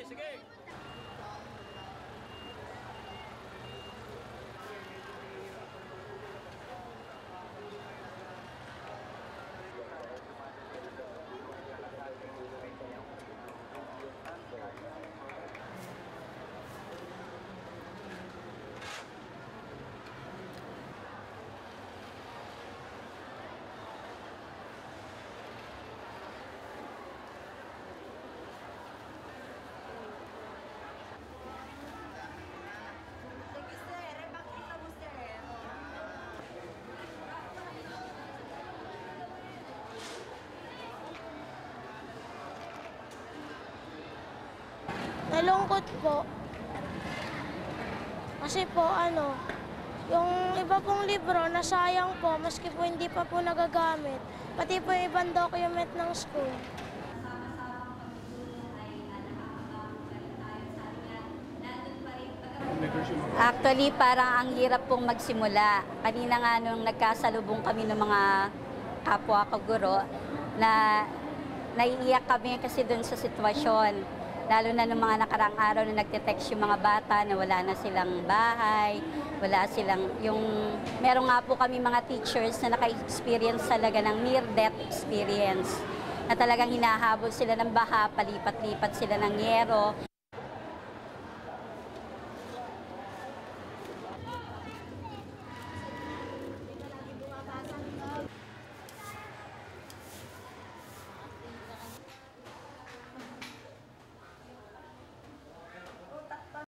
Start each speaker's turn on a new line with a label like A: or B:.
A: sige.
B: Nalungkot po. Kasi po yung iba pong libro nasayang po maski po hindi pa po nagagamit. Pati po yung ibang document ng school.
C: Actually, parang ang hirap pong magsimula. Kanina nga nung nagkasalubong kami ng mga kapwa ko guro, na naiiyak kami kasi dun sa sitwasyon. Lalo na nung mga nakarang araw na nagte-text yung mga bata na wala na silang bahay, wala silang, meron nga po kami mga teachers na naka-experience talaga ng near-death experience, na talagang hinahabol sila ng baha, palipat-lipat sila ng yero.